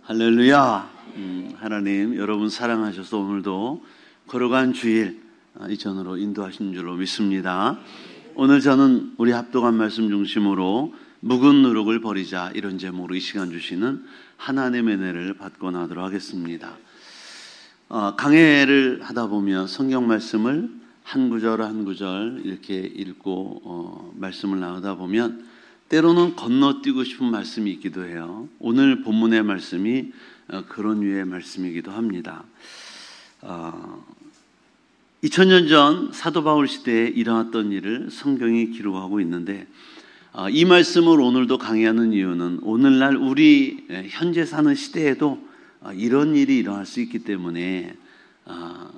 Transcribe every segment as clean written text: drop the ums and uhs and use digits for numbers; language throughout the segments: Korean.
할렐루야. 하나님 여러분 사랑하셔서 오늘도 걸어간 주일 이전으로 인도하신 줄로 믿습니다. 오늘 저는 우리 합독한 말씀 중심으로 묵은 누룩을 버리자 이런 제목으로 이 시간 주시는 하나님의 은혜를 받고 나도록 하겠습니다. 강해를 하다 보면 성경 말씀을 한 구절 한 구절 이렇게 읽고 말씀을 나누다 보면 때로는 건너뛰고 싶은 말씀이 있기도 해요. 오늘 본문의 말씀이 그런 류의 말씀이기도 합니다. 2000년 전 사도 바울 시대에 일어났던 일을 성경이 기록하고 있는데 이 말씀을 오늘도 강의하는 이유는 오늘날 우리 현재 사는 시대에도 이런 일이 일어날 수 있기 때문에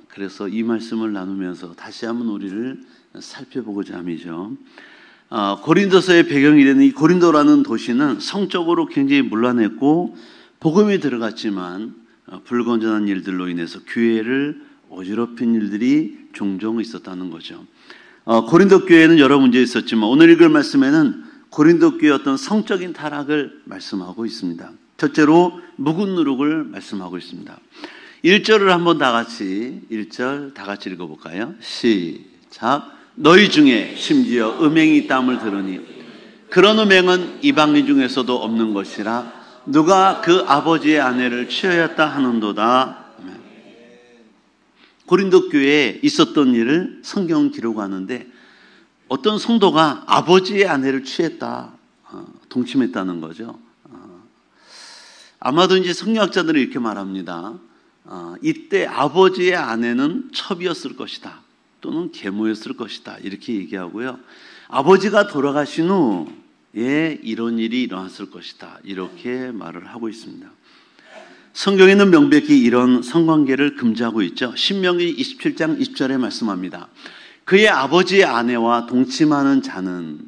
그래서 이 말씀을 나누면서 다시 한번 우리를 살펴보고자 함이죠. 고린도서의 배경이 되는 이 고린도라는 도시는 성적으로 굉장히 문란했고 복음이 들어갔지만 불건전한 일들로 인해서 교회를 어지럽힌 일들이 종종 있었다는 거죠. 고린도 교회에는 여러 문제 있었지만 오늘 읽을 말씀에는 고린도 교회의 어떤 성적인 타락을 말씀하고 있습니다. 첫째로 묵은 누룩을 말씀하고 있습니다. 1절을 한번 다 같이 1절 다 같이 읽어볼까요? 시작. 너희 중에 심지어 음행이 있다함을 들으니 그런 음행은 이방인 중에서도 없는 것이라 누가 그 아버지의 아내를 취하였다 하는도다. 고린도 교회에 있었던 일을 성경은 기록하는데 어떤 성도가 아버지의 아내를 취했다, 동침했다는 거죠. 아마도 이제 성경학자들은 이렇게 말합니다. 이때 아버지의 아내는 첩이었을 것이다. 또는 계모였을 것이다. 이렇게 얘기하고요. 아버지가 돌아가신 후에 이런 일이 일어났을 것이다. 이렇게 말을 하고 있습니다. 성경에는 명백히 이런 성관계를 금지하고 있죠. 신명기 27장 20절에 말씀합니다. 그의 아버지의 아내와 동침하는 자는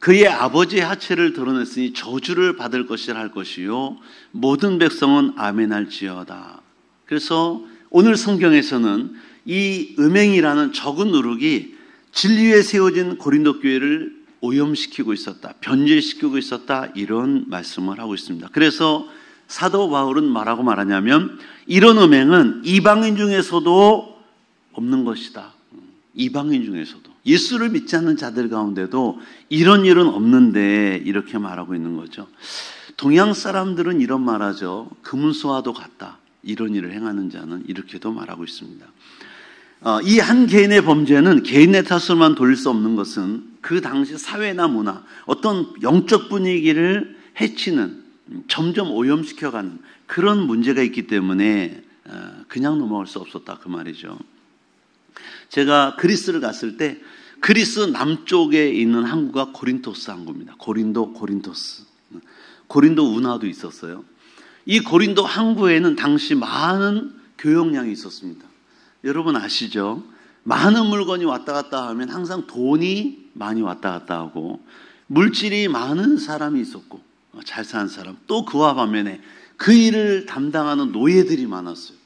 그의 아버지의 하체를 드러냈으니 저주를 받을 것이라 할 것이요 모든 백성은 아멘할지어다. 그래서 오늘 성경에서는 이 음행이라는 적은 누룩이 진리에 세워진 고린도 교회를 오염시키고 있었다, 변질시키고 있었다, 이런 말씀을 하고 있습니다. 그래서 사도 바울은 뭐라고 말하냐면 이런 음행은 이방인 중에서도 없는 것이다. 이방인 중에서도 예수를 믿지 않는 자들 가운데도 이런 일은 없는데 이렇게 말하고 있는 거죠. 동양 사람들은 이런 말하죠. 금은소와도 같다. 이런 일을 행하는 자는 이렇게도 말하고 있습니다. 이 한 개인의 범죄는 개인의 탓으로만 돌릴 수 없는 것은 그 당시 사회나 문화, 어떤 영적 분위기를 해치는, 점점 오염시켜가는 그런 문제가 있기 때문에 그냥 넘어갈 수 없었다 그 말이죠. 제가 그리스를 갔을 때 그리스 남쪽에 있는 항구가 고린토스 항구입니다. 고린토스. 고린도 운하도 있었어요. 이 고린도 항구에는 당시 많은 교역량이 있었습니다. 여러분 아시죠? 많은 물건이 왔다 갔다 하면 항상 돈이 많이 왔다 갔다 하고 물질이 많은 사람이 있었고 잘 사는 사람, 또 그와 반면에 그 일을 담당하는 노예들이 많았어요.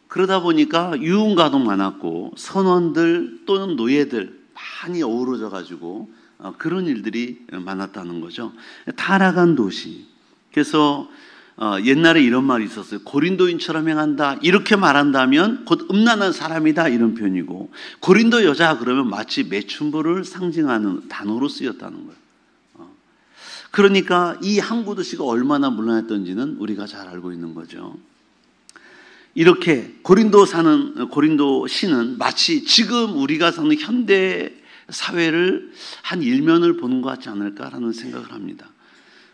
그러다 보니까 유흥가도 많았고 선원들 또는 노예들 많이 어우러져 가지고 그런 일들이 많았다는 거죠. 타락한 도시. 그래서 옛날에 이런 말이 있었어요. 고린도인처럼 행한다 이렇게 말한다면 곧 음란한 사람이다 이런 표현이고, 고린도 여자 그러면 마치 매춘부를 상징하는 단어로 쓰였다는 거예요. 그러니까 이 항구 도시가 얼마나 문란했던지는 우리가 잘 알고 있는 거죠. 이렇게 고린도시는 마치 지금 우리가 사는 현대 사회를 한 일면을 보는 것 같지 않을까라는 생각을 합니다.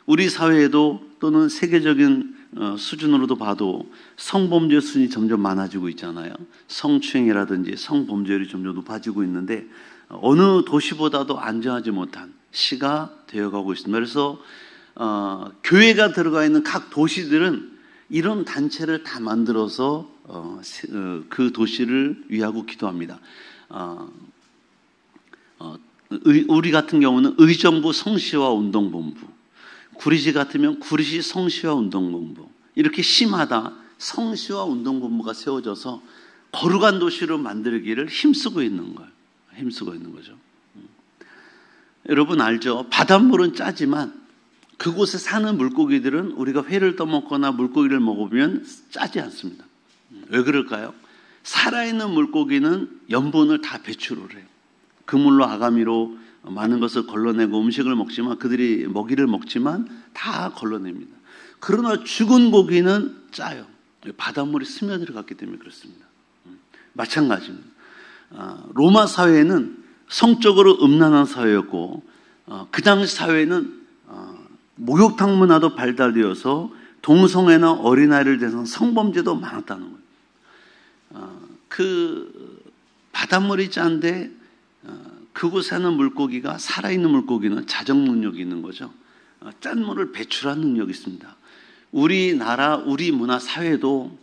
우리 사회에도 또는 세계적인 수준으로도 봐도 성범죄 수준이 점점 많아지고 있잖아요. 성추행이라든지 성범죄율이 점점 높아지고 있는데 어느 도시보다도 안전하지 못한 시가 되어가고 있습니다. 그래서 교회가 들어가 있는 각 도시들은 이런 단체를 다 만들어서 그 도시를 위하고 기도합니다. 우리 같은 경우는 의정부 성시화 운동본부, 구리시 같으면 구리시 성시화 운동본부, 이렇게 시마다 성시화 운동본부가 세워져서 거룩한 도시로 만들기를 힘쓰고 있는 거죠. 여러분 알죠? 바닷물은 짜지만 그곳에 사는 물고기들은 우리가 회를 떠먹거나 물고기를 먹으면 짜지 않습니다. 왜 그럴까요? 살아있는 물고기는 염분을 다 배출을 해요. 그물로 아가미로 많은 것을 걸러내고 음식을 먹지만, 그들이 먹이를 먹지만 다 걸러냅니다. 그러나 죽은 고기는 짜요. 바닷물이 스며들어갔기 때문에 그렇습니다. 마찬가지입니다. 로마 사회는 성적으로 음란한 사회였고, 그 당시 사회는 목욕탕 문화도 발달되어서 동성애나 어린아이를 대한 성범죄도 많았다는 거예요. 그 바닷물이 짠데 그곳에 사는 물고기가, 살아있는 물고기는 자정 능력이 있는 거죠. 짠 물을 배출하는 능력이 있습니다. 우리나라, 우리 문화 사회도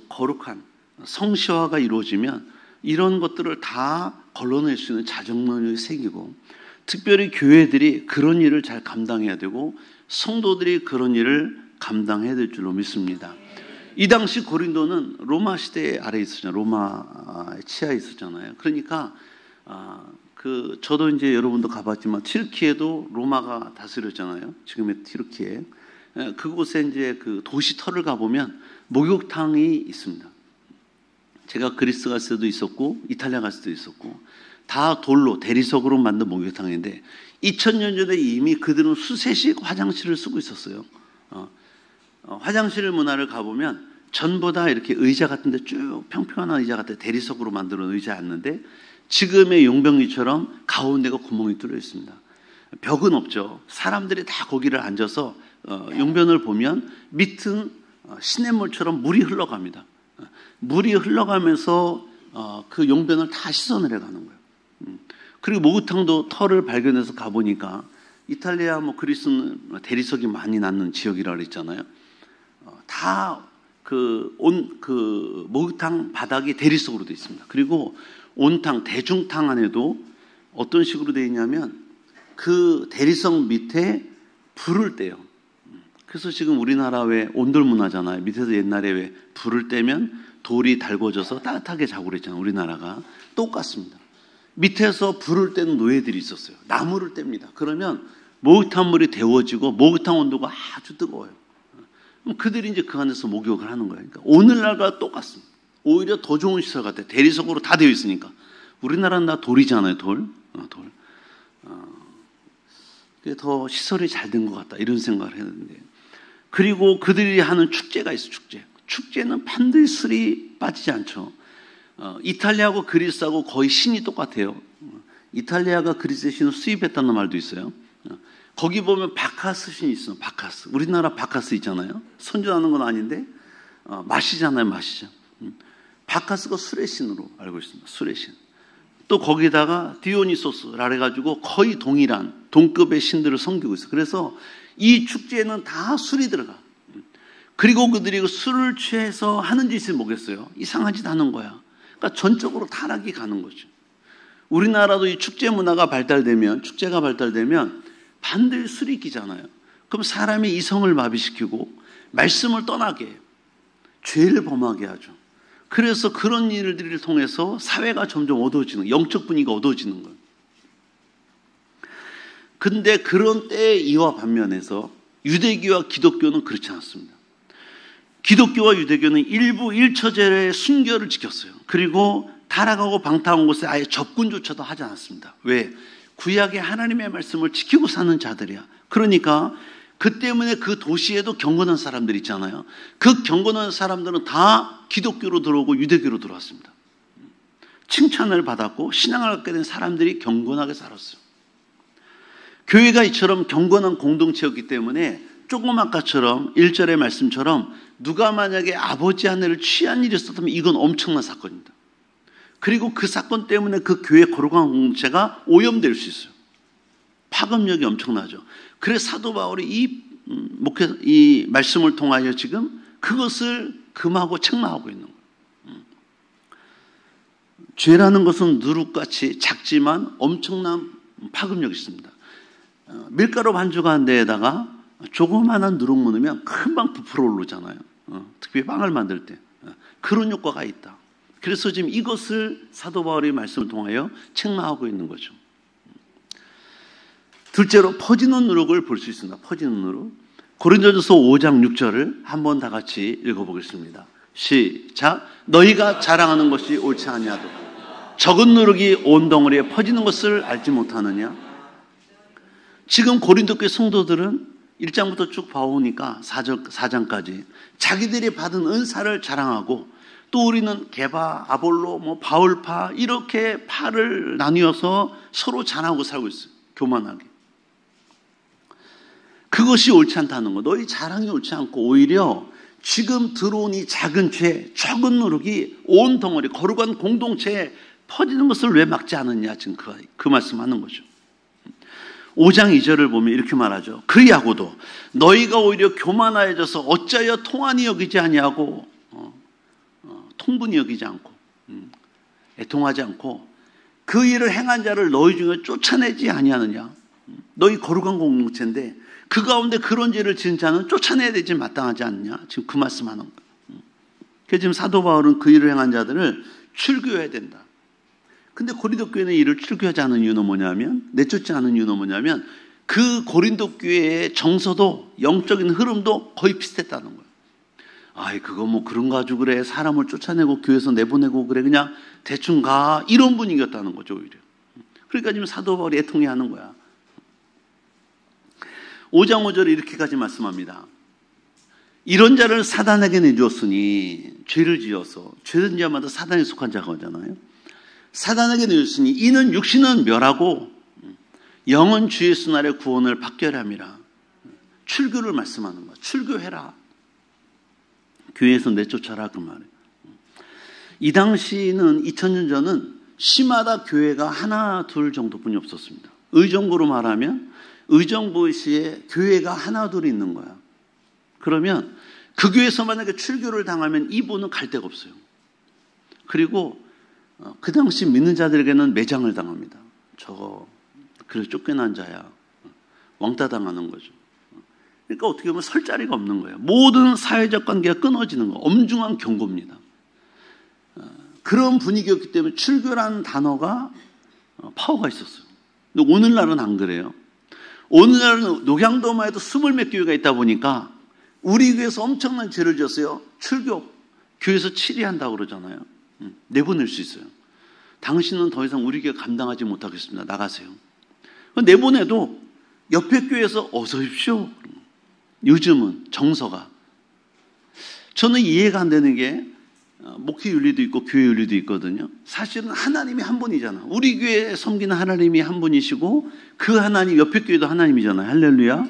거룩한 성시화가 이루어지면 이런 것들을 다 걸러낼 수 있는 자정 능력이 생기고, 특별히 교회들이 그런 일을 잘 감당해야 되고 성도들이 그런 일을 감당해야 될 줄로 믿습니다. 이 당시 고린도는 로마 시대 아래에 있었잖아요. 로마 치하에 있었잖아요. 그러니까 저도 이제 여러분도 가봤지만 튀르키예도 로마가 다스렸잖아요. 지금의 튀르키예. 그곳에 이제 그 도시 터를 가보면 목욕탕이 있습니다. 제가 그리스 갔을 때도 있었고 이탈리아 갔을 때도 있었고, 다 돌로 대리석으로 만든 목욕탕인데 2000년 전에 이미 그들은 수세식 화장실을 쓰고 있었어요. 화장실 문화를 가보면 전부 다 이렇게 의자 같은 데 쭉 평평한 의자 같은 대리석으로 만든 의자 앉는데, 지금의 용병리처럼 가운데가 구멍이 뚫려 있습니다. 벽은 없죠. 사람들이 다 거기를 앉아서 용변을 보면 밑은 시냇물처럼 물이 흘러갑니다. 물이 흘러가면서 그 용변을 다 씻어내려가는 거예요. 그리고 목욕탕도 털을 발견해서 가보니까, 이탈리아 그리스는 대리석이 많이 나는 지역이라고 그랬잖아요. 다 목욕탕 바닥이 대리석으로 되어 있습니다. 그리고 온탕, 대중탕 안에도 어떤 식으로 되어 있냐면 그 대리석 밑에 불을 떼요. 그래서 지금 우리나라 왜 온돌 문화잖아요. 밑에서 옛날에 왜 불을 떼면 돌이 달궈져서 따뜻하게 자고 그랬잖아요. 우리나라가 똑같습니다. 밑에서 불을 떼는 노예들이 있었어요. 나무를 뗍니다. 그러면 목욕탕 물이 데워지고 목욕탕 온도가 아주 뜨거워요. 그럼 그들이 이제 그 안에서 목욕을 하는 거예요. 그러니까 오늘날과 똑같습니다. 오히려 더 좋은 시설 같아요. 대리석으로 다 되어 있으니까. 우리나라는 다 돌이잖아요. 돌. 그게 더 시설이 잘 된 것 같다, 이런 생각을 했는데, 그리고 그들이 하는 축제가 있어요. 축제는 반드시 술이 빠지지 않죠. 이탈리아하고 그리스하고 거의 신이 똑같아요. 이탈리아가 그리스의 신을 수입했다는 말도 있어요. 거기 보면 바카스 신이 있어요. 바카스. 우리나라 바카스 있잖아요. 선전하는 건 아닌데 마시잖아요. 마시죠. 바카스가 술의 신으로 알고 있습니다. 술의 신. 또 거기다가 디오니소스라 해가지고 거의 동일한 동급의 신들을 섬기고 있어요. 그래서 이 축제에는 다 술이 들어가. 그리고 그들이 그 술을 취해서 하는 짓을 뭐겠어요? 이상한 짓 하는 거야. 그러니까 전적으로 타락이 가는 거죠. 우리나라도 이 축제 문화가 축제가 발달되면 반드시 술이 끼잖아요. 그럼 사람이 이성을 마비시키고 말씀을 떠나게 해요. 죄를 범하게 하죠. 그래서 그런 일들을 통해서 사회가 점점 어두워지는, 영적 분위기가 어두워지는 거예요. 근데 그런 때의 이와 반면에서 유대교와 기독교는 그렇지 않습니다. 기독교와 유대교는 일부 일처제의 순결을 지켰어요. 그리고 타락하고 방탕한 곳에 아예 접근조차도 하지 않았습니다. 왜? 구약의 하나님의 말씀을 지키고 사는 자들이야. 그러니까 그 때문에 그 도시에도 경건한 사람들 있잖아요. 그 경건한 사람들은 다 기독교로 들어오고 유대교로 들어왔습니다. 칭찬을 받았고 신앙을 갖게 된 사람들이 경건하게 살았어요. 교회가 이처럼 경건한 공동체였기 때문에 조금 아까처럼 1절의 말씀처럼 누가 만약에 아버지 아내를 취한 일이 있었다면 이건 엄청난 사건입니다. 그리고 그 사건 때문에 그 교회 거룩한 공동체가 오염될 수 있어요. 파급력이 엄청나죠. 그래서 사도 바울이 이 말씀을 통하여 지금 그것을 금하고 책망하고 있는 거예요. 죄라는 것은 누룩같이 작지만 엄청난 파급력이 있습니다. 밀가루 반죽한 데에다가 조그마한 누룩 묻으면 금방 부풀어 오르잖아요. 특히 빵을 만들 때. 그런 효과가 있다. 그래서 지금 이것을 사도 바울의 말씀을 통하여 책망하고 있는 거죠. 둘째로 퍼지는 누룩을 볼 수 있습니다. 퍼지는 누룩. 고린도전서 5장 6절을 한번 다 같이 읽어보겠습니다. 시작. 너희가 자랑하는 것이 옳지 아니하도 적은 누룩이 온 덩어리에 퍼지는 것을 알지 못하느냐? 지금 고린도 교회 성도들은 1장부터 쭉 봐오니까 4장까지 자기들이 받은 은사를 자랑하고 또 우리는 게바, 아볼로, 바울파 이렇게 파를 나뉘어서 서로 자랑하고 살고 있어요. 교만하게. 그것이 옳지 않다는 거. 너희 자랑이 옳지 않고 오히려 지금 들어온 이 작은 죄, 적은 누룩이 온 덩어리, 거룩한 공동체에 퍼지는 것을 왜 막지 않았냐. 지금 그 말씀하는 거죠. 5장 2절을 보면 이렇게 말하죠. 그리하고도 너희가 오히려 교만하여져서 어찌하여 통한이 여기지 아니하고 통분이 여기지 않고 애통하지 않고 그 일을 행한 자를 너희 중에 쫓아내지 아니하느냐. 너희 거룩한 공동체인데 그 가운데 그런 죄를 지은 자는 쫓아내야 되지 마땅하지 않느냐. 지금 그 말씀하는 거예요. 그래서 지금 사도 바울은 그 일을 행한 자들을 출교해야 된다. 근데 고린도 교회는 이를 출교하지 않은 이유는 뭐냐면, 내쫓지 않은 이유는 뭐냐면 그 고린도 교회의 정서도 영적인 흐름도 거의 비슷했다는 거예요. 아이 그거 뭐 그런 거 가지고 그래. 사람을 쫓아내고 교회에서 내보내고 그래. 그냥 대충 가. 이런 분위기였다는 거죠 오히려. 그러니까 지금 사도 바울이 애통해하는 거야. 5장 5절에 이렇게까지 말씀합니다. 이런 자를 사단에게 내주었으니 죄를 지어서 죄는 자마다 사단에 속한 자가잖아요. 사단에게 내줬으니 이는 육신은 멸하고 영은 주 예수 날의 구원을 받게 함이라. 출교를 말씀하는 거야. 출교해라. 교회에서 내쫓아라 그 말이에요. 이 당시는 2000년 전은 시마다 교회가 하나 둘 정도뿐이 없었습니다. 의정부로 말하면 의정부시에 교회가 하나 둘 있는 거야. 그러면 그 교회에서 만약에 출교를 당하면 이분은 갈 데가 없어요. 그리고 그 당시 믿는 자들에게는 매장을 당합니다. 저거 그래서 쫓겨난 자야. 왕따 당하는 거죠. 그러니까 어떻게 보면 설 자리가 없는 거예요. 모든 사회적 관계가 끊어지는 거. 엄중한 경고입니다. 그런 분위기였기 때문에 출교라는 단어가 파워가 있었어요. 근데 오늘날은 안 그래요. 오늘날은 녹양도만 해도 20몇 교회가 있다 보니까 우리 교회에서 엄청난 죄를 지었어요. 출교, 교회에서 치리한다고 그러잖아요. 내보낼 수 있어요. 당신은 더 이상 우리 교회 감당하지 못하겠습니다. 나가세요. 내보내도 옆에 교회에서 어서 오십시오. 요즘은 정서가. 저는 이해가 안 되는 게 목회 윤리도 있고 교회 윤리도 있거든요. 사실은 하나님이 한 분이잖아. 우리 교회에 섬기는 하나님이 한 분이시고 그 하나님 옆에 교회도 하나님이잖아요. 할렐루야.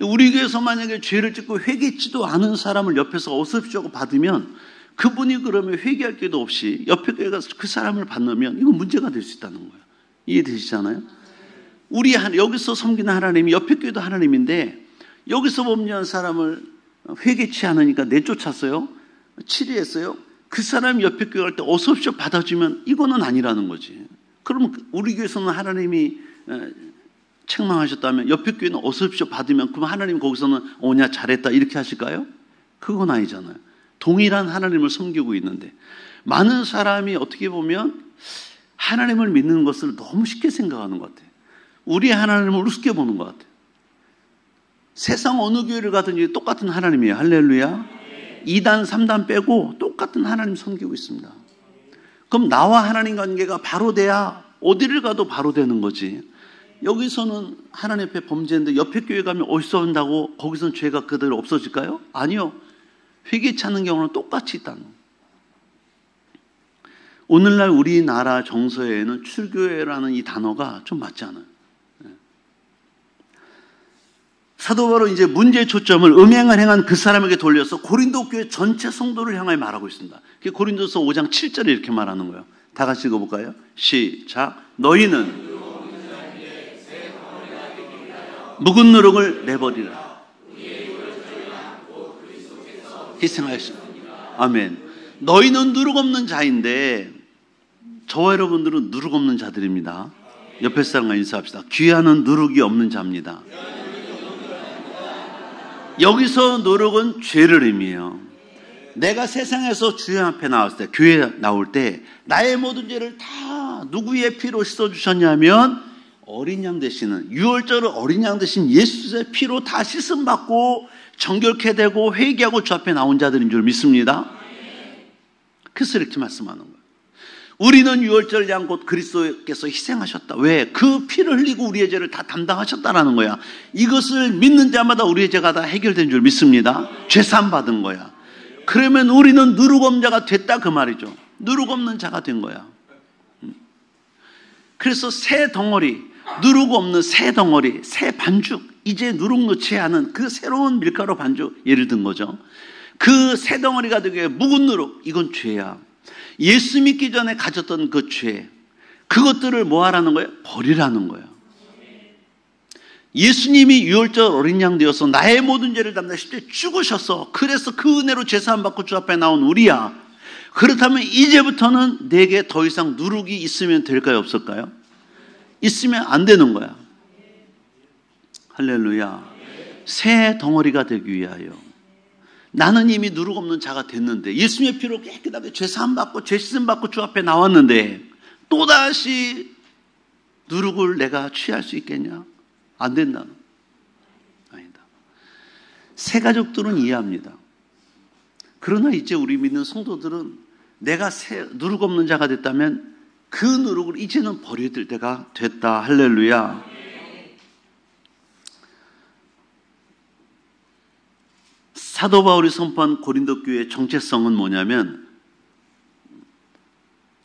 우리 교회에서 만약에 죄를 짓고 회개치도 않은 사람을 옆에서 어서 오십시오 하고 받으면 그분이 그러면 회개할 게도 없이 옆에 교회 가서 그 사람을 받으면 이건 문제가 될 수 있다는 거예요. 이해되시잖아요? 우리 여기서 섬기는 하나님이 옆에 교회도 하나님인데 여기서 범죄한 사람을 회개치 않으니까 내쫓았어요. 치리했어요. 그 사람이 옆에 교회 갈 때 어서 오십시오 받아주면 이거는 아니라는 거지. 그러면 우리 교회에서는 하나님이 책망하셨다면 옆에 교회는 어서 오십시오 받으면 그럼 하나님 거기서는 오냐 잘했다 이렇게 하실까요? 그건 아니잖아요. 동일한 하나님을 섬기고 있는데 많은 사람이 어떻게 보면 하나님을 믿는 것을 너무 쉽게 생각하는 것 같아요. 우리 하나님을 우습게 보는 것 같아요. 세상 어느 교회를 가든지 똑같은 하나님이에요. 할렐루야. 2단 3단 빼고 똑같은 하나님 섬기고 있습니다. 그럼 나와 하나님 관계가 바로 돼야 어디를 가도 바로 되는 거지. 여기서는 하나님 앞에 범죄인데 옆에 교회 가면 어디서 온다고 거기서는 죄가 그대로 없어질까요? 아니요. 회개치 않는 경우는 똑같이 있다는 거예요. 오늘날 우리나라 정서에는 출교회라는 이 단어가 좀 맞지 않아요. 사도 바울은 이제 문제의 초점을 음행을 행한 그 사람에게 돌려서 고린도 교회 전체 성도를 향하여 말하고 있습니다. 고린도서 5장 7절에 이렇게 말하는 거예요. 다 같이 읽어볼까요? 시작. 너희는 묵은 누룩을 내버리라. 희생하였습니다. 아멘. 너희는 누룩 없는 자인데 저와 여러분들은 누룩 없는 자들입니다. 옆에 사람과 인사합시다. 귀하는 누룩이 없는 자입니다. 여기서 누룩은 죄를 의미해요. 내가 세상에서 주님 앞에 나왔을 때, 교회에 나올 때 나의 모든 죄를 다 누구의 피로 씻어주셨냐면 어린 양 되시는, 유월절 어린 양 되신 예수의 피로 다 씻음받고 정결케 되고 회개하고 주 앞에 나온 자들인 줄 믿습니다. 그래서 이렇게 말씀하는 거예요. 우리는 유월절 양 곧 그리스도께서 희생하셨다. 왜? 그 피를 흘리고 우리의 죄를 다 담당하셨다라는 거야. 이것을 믿는 자마다 우리의 죄가 다 해결된 줄 믿습니다. 죄사함 받은 거야. 그러면 우리는 누룩 없는 자가 됐다 그 말이죠. 누룩 없는 자가 된 거야. 그래서 새 덩어리, 누룩 없는 새 덩어리, 새 반죽, 이제 누룩 넣지 않은 그 새로운 밀가루 반죽, 예를 든 거죠. 그 새 덩어리가 되게 묵은 누룩, 이건 죄야. 예수 믿기 전에 가졌던 그 죄, 그것들을 뭐 하라는 거예요? 버리라는 거예요. 예수님이 유월절 어린 양 되어서 나의 모든 죄를 담당 십자가에 죽으셔서, 그래서 그 은혜로 제사함 받고 주 앞에 나온 우리야. 그렇다면 이제부터는 내게 더 이상 누룩이 있으면 될까요? 없을까요? 있으면 안 되는 거야. 할렐루야. 새 덩어리가 되기 위하여. 나는 이미 누룩 없는 자가 됐는데, 예수님의 피로 깨끗하게 죄사함 받고 죄 씻음 받고 주 앞에 나왔는데 또다시 누룩을 내가 취할 수 있겠냐? 안 된다. 아니다. 새 가족들은 이해합니다. 그러나 이제 우리 믿는 성도들은 내가 누룩 없는 자가 됐다면 그 누룩을 이제는 버려야 될 때가 됐다. 할렐루야. 사도 바울이 선포한 고린도 교회의 정체성은 뭐냐면,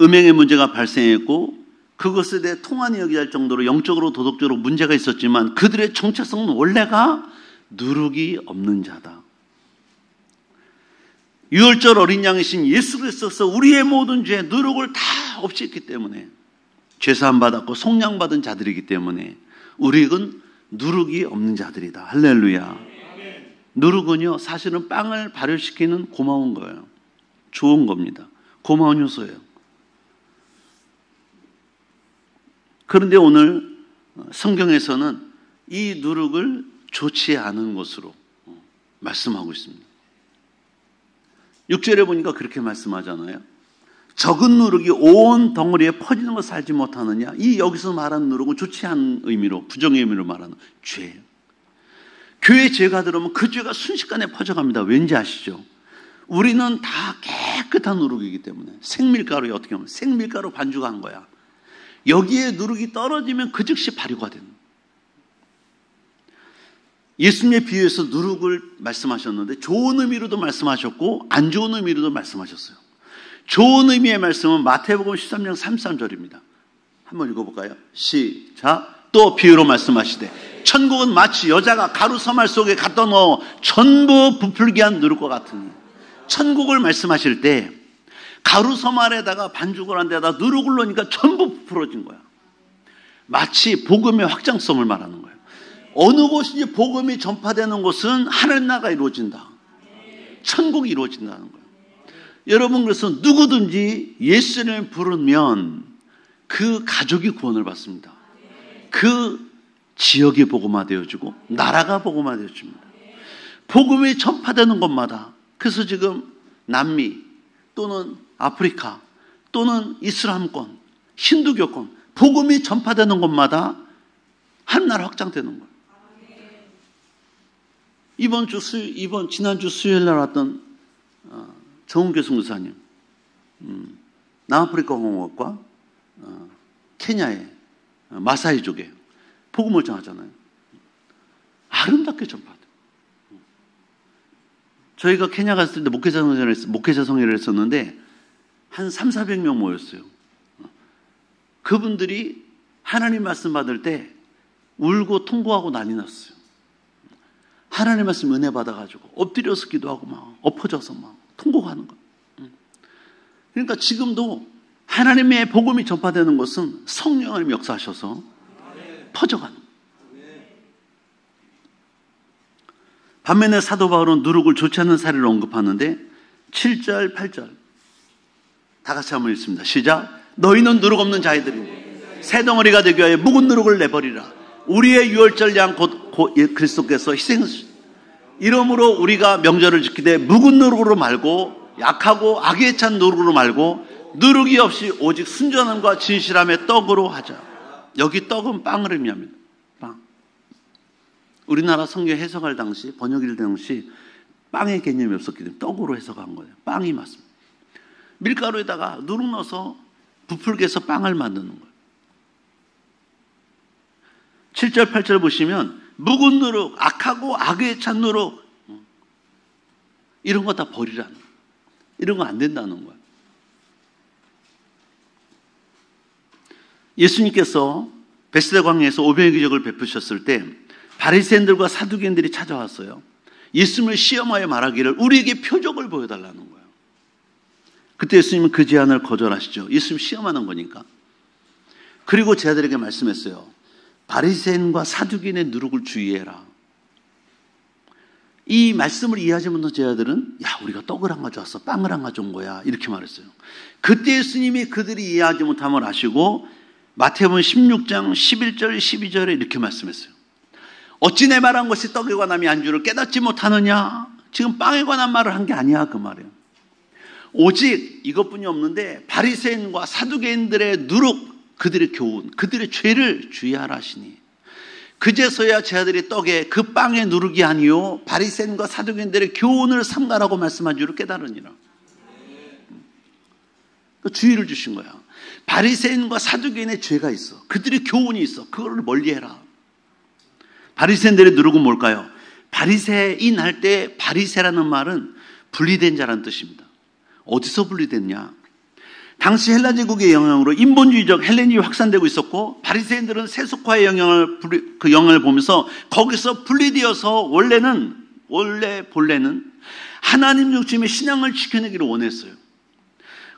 음행의 문제가 발생했고 그것에 대해 통한이 여기야 할 정도로 영적으로 도덕적으로 문제가 있었지만 그들의 정체성은 원래가 누룩이 없는 자다. 유월절 어린 양이신 예수 그리스도께서 우리의 모든 죄 누룩을 다 없앴기 때문에, 죄사함 받았고 속량 받은 자들이기 때문에 우리는 누룩이 없는 자들이다. 할렐루야. 누룩은요, 사실은 빵을 발효시키는 고마운 거예요. 좋은 겁니다. 고마운 요소예요. 그런데 오늘 성경에서는 이 누룩을 좋지 않은 것으로 말씀하고 있습니다. 6절에 보니까 그렇게 말씀하잖아요. 적은 누룩이 온 덩어리에 퍼지는 것을 알지 못하느냐. 이 여기서 말하는 누룩은 좋지 않은 의미로, 부정의 의미로 말하는 죄예요. 교회에 죄가 들어오면 그 죄가 순식간에 퍼져갑니다. 왠지 아시죠? 우리는 다 깨끗한 누룩이기 때문에. 생밀가루에 어떻게 보면 생밀가루 반죽한 거야. 여기에 누룩이 떨어지면 그 즉시 발효가 되는. 예수님의 비유에서 누룩을 말씀하셨는데 좋은 의미로도 말씀하셨고 안 좋은 의미로도 말씀하셨어요. 좋은 의미의 말씀은 마태복음 13장 33절입니다. 한번 읽어볼까요? 시작. 또 비유로 말씀하시되 천국은 마치 여자가 가루 서말 속에 갖다 넣어 전부 부풀게 한 누룩과 같으니. 천국을 말씀하실 때 가루 서말에다가 반죽을 한 데다 누룩을 넣으니까 전부 부풀어진 거야. 마치 복음의 확장성을 말하는 거예요. 어느 곳이지 복음이 전파되는 곳은 하늘 나라가 이루어진다. 천국이 이루어진다는 거예요. 여러분, 그래서 누구든지 예수님을 부르면 그 가족이 구원을 받습니다. 그 지역이 복음화되어지고 나라가 복음화되어집니다. 복음이 전파되는 곳마다, 그래서 지금 남미 또는 아프리카 또는 이슬람권, 힌두교권, 복음이 전파되는 곳마다 하나나라 확장되는 거예요. 지난주 수요일 날 왔던 정은교 선교사님, 남아프리카 공화국과 케냐의 마사이족에 복음을 전하잖아요. 아름답게 전파돼요. 저희가 케냐 갔을 때 목회자 성회를 했었는데 한 300~400명 모였어요. 그분들이 하나님 말씀 받을 때 울고 통곡하고 난리 났어요. 하나님 말씀 은혜 받아가지고 엎드려서 기도하고 막 엎어져서 막 통곡하는 거예요. 그러니까 지금도 하나님의 복음이 전파되는 것은 성령 하나님 역사하셔서 퍼져가는 거예요. 반면에 사도 바울은 누룩을 좋지 않는 사례를 언급하는데 7절, 8절 다 같이 한번 읽습니다. 시작. 너희는 누룩 없는 자이들이니 새 덩어리가 되기 위하여 묵은 누룩을 내버리라. 우리의 유월절 양 곧 그리스도께서 희생하셨다. 이러므로 우리가 명절을 지키되 묵은 누룩으로 말고 약하고 악에 찬 누룩으로 말고 누룩이 없이 오직 순전함과 진실함의 떡으로 하자. 여기 떡은 빵을 의미합니다. 빵. 우리나라 성경 해석할 당시, 번역일 당시 빵의 개념이 없었기 때문에 떡으로 해석한 거예요. 빵이 맞습니다. 밀가루에다가 누룩 넣어서 부풀게 해서 빵을 만드는 거예요. 7절, 8절 보시면 묵은 누룩, 악하고 악에 찬 누룩, 이런 거 다 버리라는 거예요. 이런 거 안 된다는 거예요. 예수님께서 베스다 광야에서 오병이의 기적을 베푸셨을 때 바리새인들과 사두개인들이 찾아왔어요. 예수님을 시험하여 말하기를 우리에게 표적을 보여달라는 거예요. 그때 예수님은 그 제안을 거절하시죠. 예수님 시험하는 거니까. 그리고 제자들에게 말씀했어요. 바리새인과 사두개인의 누룩을 주의해라. 이 말씀을 이해하지 못한 제자들은 야, 우리가 떡을 안 가져왔어, 빵을 안 가져온 거야, 이렇게 말했어요. 그때 예수님이 그들이 이해하지 못함을 아시고 마태복음 16장 11절 12절에 이렇게 말씀했어요. 어찌 내 말한 것이 떡에 관함이 안주를 깨닫지 못하느냐. 지금 빵에 관한 말을 한 게 아니야, 그 말이에요. 오직 이것뿐이 없는데 바리새인과 사두개인들의 누룩, 그들의 교훈, 그들의 죄를 주의하라 하시니 그제서야 제자들이 떡에 그 빵의 누룩이 아니요 바리새인과 사두개인들의 교훈을 삼가라고 말씀한 줄을 깨달으니라. 주의를 주신 거야. 바리새인과 사두개인의 죄가 있어. 그들의 교훈이 있어. 그걸 멀리해라. 바리새인들의 누룩은 뭘까요? 바리새인 할 때 바리새라는 말은 분리된 자라는 뜻입니다. 어디서 분리됐냐? 당시 헬라 제국의 영향으로 인본주의적 헬레니즘이 확산되고 있었고 바리새인들은 세속화의 영향을 보면서 거기서 분리되어서 원래 본래는 하나님 중심의 신앙을 지켜내기를 원했어요.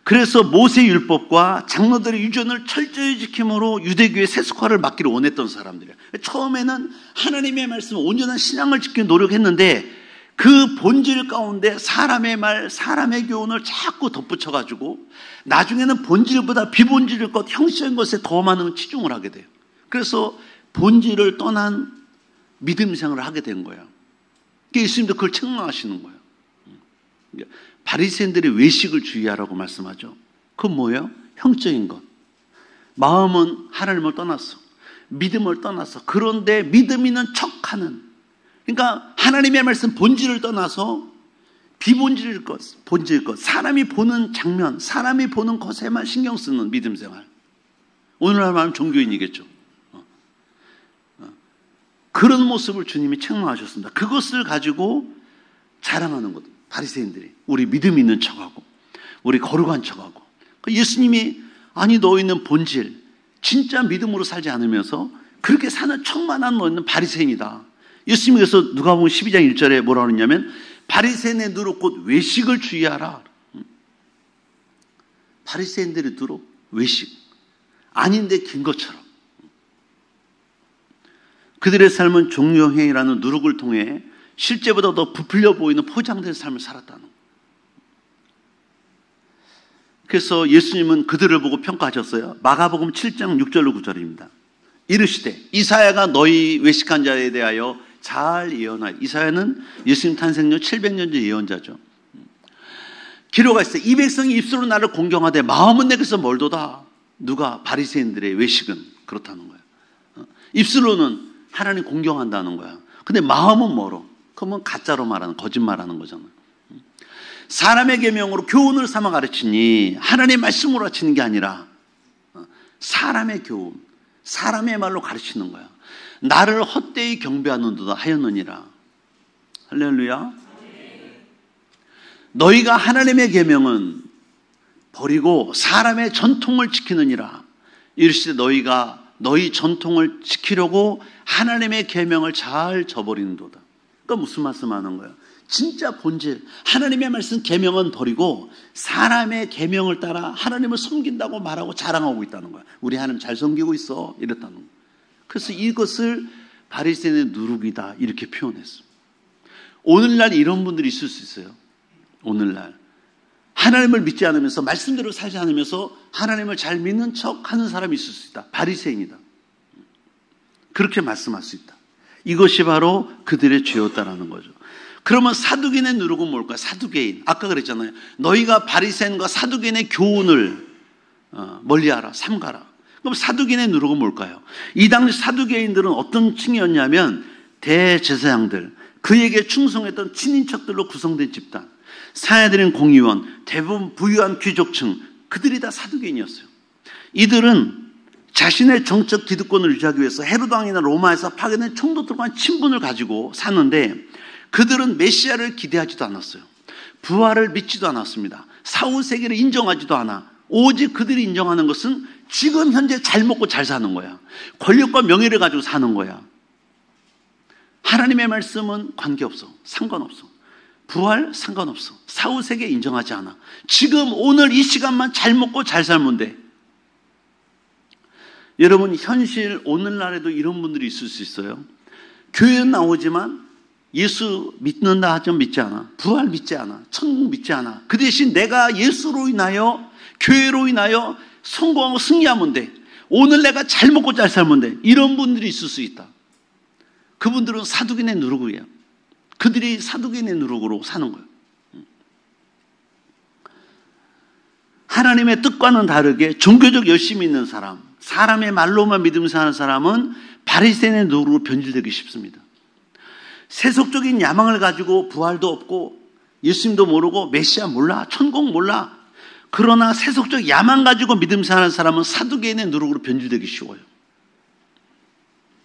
그래서 모세 율법과 장로들의 유전을 철저히 지킴으로 유대교의 세속화를 막기를 원했던 사람들이에요. 처음에는 하나님의 말씀, 온전한 신앙을 지키는 노력했는데 그 본질 가운데 사람의 말, 사람의 교훈을 자꾸 덧붙여가지고 나중에는 본질보다 비본질의 것, 형식적인 것에 더 많은 치중을 하게 돼요. 그래서 본질을 떠난 믿음 생활을 하게 된 거예요. 예수님도 그걸 책망하시는 거예요. 바리새인들의 외식을 주의하라고 말씀하죠. 그건 뭐예요? 형적인 것. 마음은 하나님을 떠났어. 믿음을 떠났어. 그런데 믿음 있는 척하는, 그러니까 하나님의 말씀 본질을 떠나서 비본질일 것, 본질일 것, 사람이 보는 장면, 사람이 보는 것에만 신경 쓰는 믿음 생활. 오늘날 말하면 종교인이겠죠. 그런 모습을 주님이 책망하셨습니다. 그것을 가지고 자랑하는 것. 바리새인들이 우리 믿음 있는 척하고 우리 거룩한 척하고, 예수님이 아니 너희는 본질 진짜 믿음으로 살지 않으면서 그렇게 사는 척만 한 너희는 바리새인이다. 예수님이 그래서 누가복음 12장 1절에 뭐라고 그러냐면 바리새인의 누룩 곧 외식을 주의하라. 바리새인들의 누룩, 외식 아닌데 긴 것처럼 그들의 삶은 종교행위라는 누룩을 통해 실제보다 더 부풀려 보이는 포장된 삶을 살았다는 거예요. 그래서 예수님은 그들을 보고 평가하셨어요. 마가복음 7장 6절로 9절입니다. 이르시되 이사야가 너희 외식한 자에 대하여 잘 예언하여. 이사야는 예수님 탄생년 700년 전 예언자죠. 기록하시되 이 백성이 입술로 나를 공경하되 마음은 내게서 멀도다. 누가? 바리새인들의 외식은 그렇다는 거예요. 입술로는 하나님 공경한다는 거야. 근데 마음은 멀어. 그러면 가짜로 말하는, 거짓말하는 거잖아요. 사람의 계명으로 교훈을 삼아 가르치니 하나님의 말씀으로 가르치는 게 아니라 사람의 교훈, 사람의 말로 가르치는 거야. 나를 헛되이 경배하는도다 하였느니라. 할렐루야. 너희가 하나님의 계명은 버리고 사람의 전통을 지키느니라. 이르시되 너희가 너희 전통을 지키려고 하나님의 계명을 잘 저버리는도다. 그러니까 무슨 말씀하는 거예요? 진짜 본질, 하나님의 말씀 계명은 버리고 사람의 계명을 따라 하나님을 섬긴다고 말하고 자랑하고 있다는 거야. 우리 하나님 잘 섬기고 있어, 이랬다는 거야. 그래서 이것을 바리새인의 누룩이다 이렇게 표현했어. 오늘날 이런 분들이 있을 수 있어요. 오늘날 하나님을 믿지 않으면서 말씀대로 살지 않으면서 하나님을 잘 믿는 척하는 사람이 있을 수 있다. 바리새인이다. 그렇게 말씀할 수 있다. 이것이 바로 그들의 죄였다라는 거죠. 그러면 사두개인의 누룩은 뭘까요? 사두개인. 아까 그랬잖아요. 너희가 바리새인과 사두개인의 교훈을 멀리하라, 삼가라. 그럼 사두개인의 누룩은 뭘까요? 이 당시 사두개인들은 어떤 층이었냐면 대제사장들, 그에게 충성했던 친인척들로 구성된 집단, 사야들인 공의원, 대부분 부유한 귀족층, 그들이 다 사두개인이었어요. 이들은 자신의 정적 기득권을 유지하기 위해서 헤로드 왕이나 로마에서 파견된 총독들과의 친분을 가지고 사는데, 그들은 메시아를 기대하지도 않았어요. 부활을 믿지도 않았습니다. 사후 세계를 인정하지도 않아. 오직 그들이 인정하는 것은 지금 현재 잘 먹고 잘 사는 거야. 권력과 명예를 가지고 사는 거야. 하나님의 말씀은 관계없어. 상관없어. 부활 상관없어. 사후 세계 인정하지 않아. 지금 오늘 이 시간만 잘 먹고 잘 살면 돼. 여러분, 현실 오늘날에도 이런 분들이 있을 수 있어요. 교회는 나오지만 예수 믿는다 하지만 믿지 않아. 부활 믿지 않아. 천국 믿지 않아. 그 대신 내가 예수로 인하여, 교회로 인하여 성공하고 승리하면 돼. 오늘 내가 잘 먹고 잘 살면 돼. 이런 분들이 있을 수 있다. 그분들은 사두개인의 누룩이에요. 그들이 사두개인의 누룩으로 사는 거예요. 하나님의 뜻과는 다르게 종교적 열심이 있는 사람, 사람의 말로만 믿으면서 하는 사람은 바리새인의 누룩으로 변질되기 쉽습니다. 세속적인 야망을 가지고 부활도 없고 예수님도 모르고 메시아 몰라, 천국 몰라. 그러나 세속적 야망 가지고 믿으면서 하는 사람은 사두개인의 누룩으로 변질되기 쉬워요.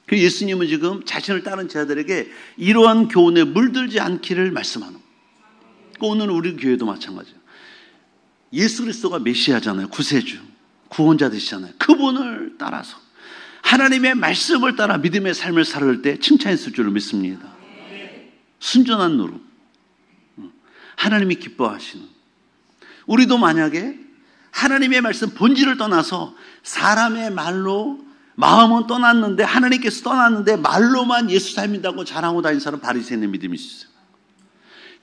그 예수님은 지금 자신을 따른 제자들에게 이러한 교훈에 물들지 않기를 말씀하는 거예요. 오늘 우리 교회도 마찬가지예요. 예수 그리스도가 메시아잖아요. 구세주, 구원자 되시잖아요. 그분을 따라서 하나님의 말씀을 따라 믿음의 삶을 살을 때 칭찬했을 줄로 믿습니다. 순전한 누룩, 하나님이 기뻐하시는. 우리도 만약에 하나님의 말씀 본질을 떠나서 사람의 말로 마음은 떠났는데, 하나님께서 떠났는데 말로만 예수 닮는다고 자랑하고 다니는 사람, 바리새인의 믿음이 있어요.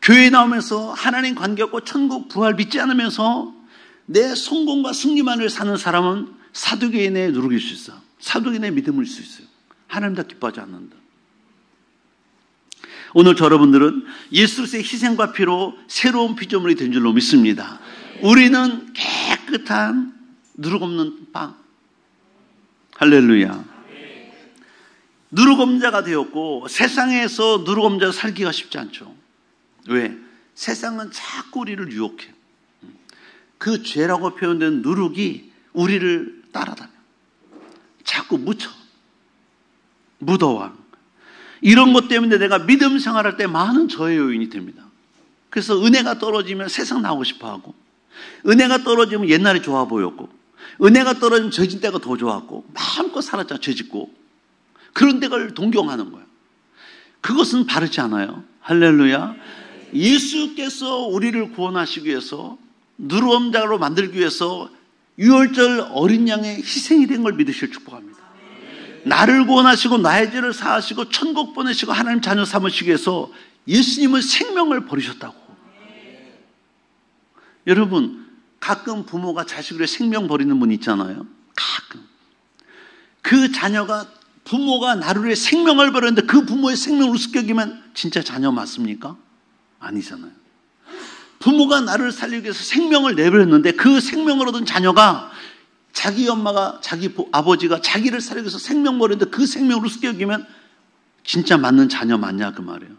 교회에 나오면서 하나님 관계없고 천국 부활 믿지 않으면서 내 성공과 승리만을 사는 사람은 사두개인의 누룩일 수 있어. 사두개인의 믿음일 수 있어요. 하나님 다 기뻐하지 않는다. 오늘 여러분들은 예수 그리스도의 희생과 피로 새로운 피조물이 된 줄로 믿습니다. 우리는 깨끗한 누룩 없는 빵. 할렐루야. 누룩 없는 자가 되었고, 세상에서 누룩 없는 자가 살기가 쉽지 않죠. 왜? 세상은 자꾸 우리를 유혹해. 그 죄라고 표현된 누룩이 우리를 따라다녀. 자꾸 묻어와. 이런 것 때문에 내가 믿음 생활할 때 많은 저해 요인이 됩니다. 그래서 은혜가 떨어지면 세상 나오고 싶어하고, 은혜가 떨어지면 옛날에 좋아 보였고, 은혜가 떨어지면 죄진 때가 더 좋았고, 마음껏 살았잖아, 죄짓고. 그런 때를 동경하는 거예요. 그것은 바르지 않아요. 할렐루야. 예수께서 우리를 구원하시기 위해서, 누룩음자로 만들기 위해서 유월절 어린 양의 희생이 된 걸 믿으실 축복합니다. 나를 구원하시고 나의 죄를 사하시고 천국 보내시고 하나님 자녀 삼으시기 위해서 예수님은 생명을 버리셨다고. 여러분, 가끔 부모가 자식을 생명 버리는 분 있잖아요. 가끔. 그 자녀가, 부모가 나를 위해 생명을 버렸는데 그 부모의 생명을 우습게 여기면 진짜 자녀 맞습니까? 아니잖아요. 부모가 나를 살리기 위해서 생명을 내버렸는데 그 생명을 얻은 자녀가, 자기 엄마가, 자기 아버지가 자기를 살리기 위해서 생명 버렸는데 그 생명을 우습게 여기면 진짜 맞는 자녀 맞냐 그 말이에요.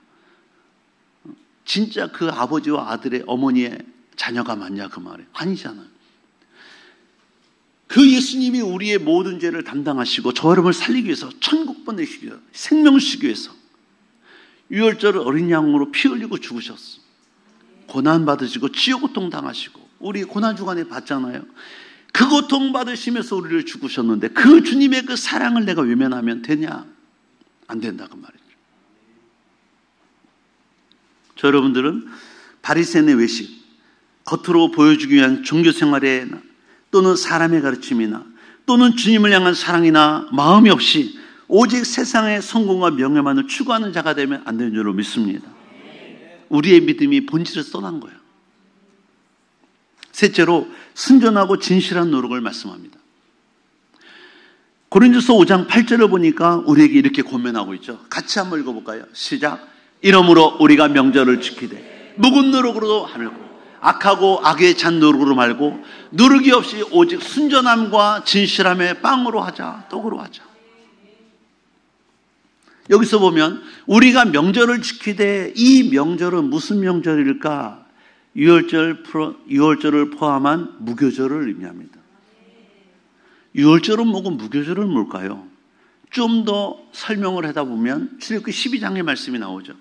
진짜 그 아버지와 아들의, 어머니의 자녀가 맞냐 그 말이에요. 아니잖아요. 그 예수님이 우리의 모든 죄를 담당하시고 저 여러분을 살리기 위해서, 천국 보내시기 위해서, 생명을 주시기 위해서 유월절 어린 양으로 피 흘리고 죽으셨어. 고난 받으시고 지옥 고통 당하시고, 우리 고난 주간에 봤잖아요. 그 고통 받으시면서 우리를 죽으셨는데 그 주님의 그 사랑을 내가 외면하면 되냐? 안 된다 그 말이죠. 저 여러분들은 바리새인의 외식, 겉으로 보여주기 위한 종교 생활에 또는 사람의 가르침이나 또는 주님을 향한 사랑이나 마음이 없이 오직 세상의 성공과 명예만을 추구하는 자가 되면 안 되는 줄로 믿습니다. 우리의 믿음이 본질에서 떠난 거예요. 셋째로, 순전하고 진실한 노력을 말씀합니다. 고린도서 5장 8절을 보니까 우리에게 이렇게 권면하고 있죠. 같이 한번 읽어볼까요? 시작. 이러므로 우리가 명절을 지키되 묵은 노력으로도 하늘고 악하고 악의 잔 누룩으로 말고 누룩이 없이 오직 순전함과 진실함의 빵으로 하자, 떡으로 하자. 여기서 보면 우리가 명절을 지키되 이 명절은 무슨 명절일까? 유월절을 포함한 무교절을 의미합니다. 유월절은 뭐고 무교절은 뭘까요? 좀 더 설명을 하다 보면 출애굽기 12장의 말씀이 나오죠.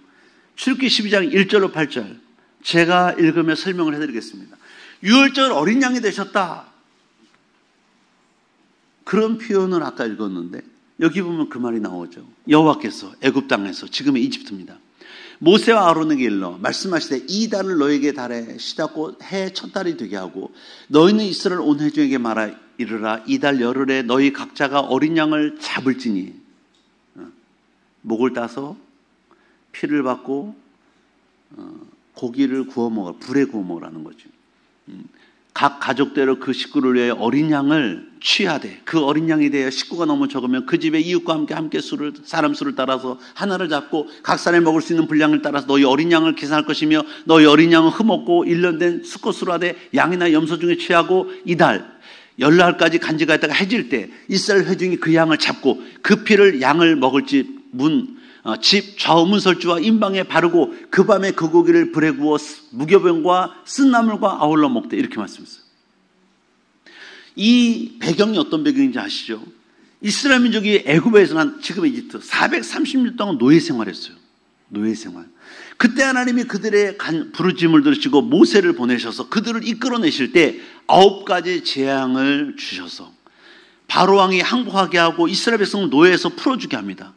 출애굽기 12장 1절로 8절 제가 읽으며 설명을 해드리겠습니다. 유월절 어린 양이 되셨다. 그런 표현을 아까 읽었는데 여기 보면 그 말이 나오죠. 여호와께서 애굽 땅에서 지금의 이집트입니다. 모세와 아론에게 일러 말씀하시되 이 달을 너에게 달에 시작고 해 첫 달이 되게 하고 너희는 이스라엘 온 회중에게 말하 이르라 이 달 열흘에 너희 각자가 어린 양을 잡을지니 목을 따서 피를 받고 고기를 구워 먹어 불에 구워 먹으라는 거죠. 각 가족대로 그 식구를 위해 어린 양을 취하되 그 어린 양이 되어 식구가 너무 적으면 그 집의 이웃과 함께 사람 수를 따라서 하나를 잡고 각 사람이 먹을 수 있는 분량을 따라서 너희 어린 양을 계산할 것이며 너희 어린 양은 흠없고 1년 된 수컷으로 하되 양이나 염소 중에 취하고 이달 열날까지 간직하였다가 해질 때 이스라엘 회중이 그 양을 잡고 그 피를 양을 먹을 집 좌우문설주와 임방에 바르고 그 밤에 그 고기를 불에 구워 무교병과 쓴나물과 아울러 먹되 이렇게 말씀했어요. 이 배경이 어떤 배경인지 아시죠? 이스라엘 민족이 애굽에서 난 지금의 이집트 430년 동안 노예 생활했어요. 노예 생활. 그때 하나님이 그들의 부르짖음을 들으시고 모세를 보내셔서 그들을 이끌어내실 때 9가지 재앙을 주셔서 바로 왕이 항복하게 하고 이스라엘 백성을 노예에서 풀어주게 합니다.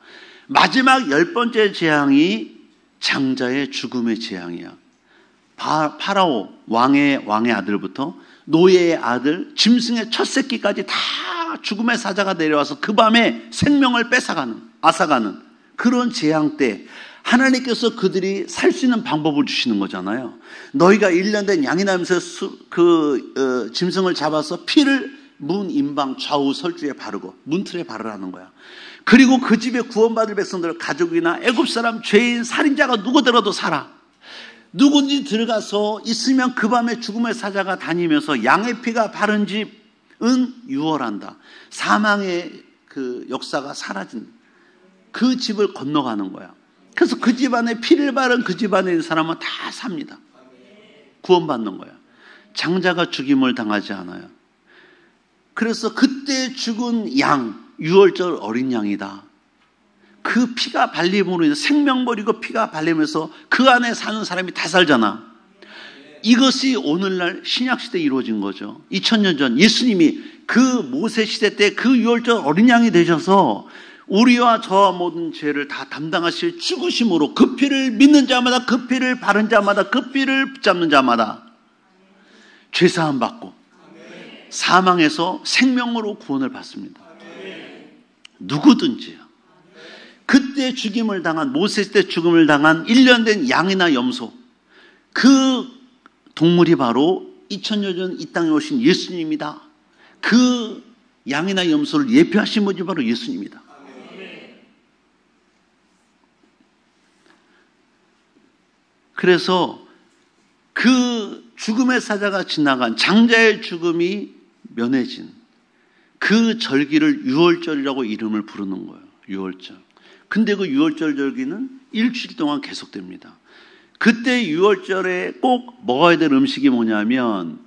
마지막 10번째 재앙이 장자의 죽음의 재앙이야. 파라오 왕의 아들부터 노예의 아들, 짐승의 첫 새끼까지 다 죽음의 사자가 내려와서 그 밤에 생명을 앗아가는 그런 재앙 때 하나님께서 그들이 살 수 있는 방법을 주시는 거잖아요. 너희가 1년 된 양이나 염소 짐승을 잡아서 피를 문 임방 좌우 설주에 바르고 문틀에 바르라는 거야. 그리고 그 집에 구원받을 백성들 가족이나 애굽 사람 죄인 살인자가 누구더라도 살아. 누군지 들어가서 있으면 그 밤에 죽음의 사자가 다니면서 양의 피가 바른 집은 유월한다. 사망의 그 역사가 사라진다. 그 집을 건너가는 거야. 그래서 그 집안에 피를 바른 그 집안에 있는 사람은 다 삽니다. 구원받는 거야. 장자가 죽임을 당하지 않아요. 그래서 그때 죽은 양, 유월절 어린 양이다. 그 피가 발림으로 인해 생명 버리고 피가 발림해서 그 안에 사는 사람이 다 살잖아. 이것이 오늘날 신약시대에 이루어진 거죠. 2000년 전 예수님이 그 모세 시대 때 그 유월절 어린 양이 되셔서 우리와 저와 모든 죄를 다 담당하실 죽으심으로 그 피를 믿는 자마다 그 피를 바른 자마다 그 피를 붙잡는 자마다 죄사함 받고 사망에서 생명으로 구원을 받습니다. 누구든지요. 그때 죽임을 당한 모세 때 죽임을 당한 1년 된 양이나 염소 그 동물이 바로 2000년 전 이 땅에 오신 예수님이다. 그 양이나 염소를 예표하신 분이 바로 예수님이다. 그래서 그 죽음의 사자가 지나간 장자의 죽음이 면해진 그 절기를 유월절이라고 이름을 부르는 거예요. 유월절. 근데 그 유월절 절기는 일주일 동안 계속됩니다. 그때 유월절에 꼭 먹어야 될 음식이 뭐냐면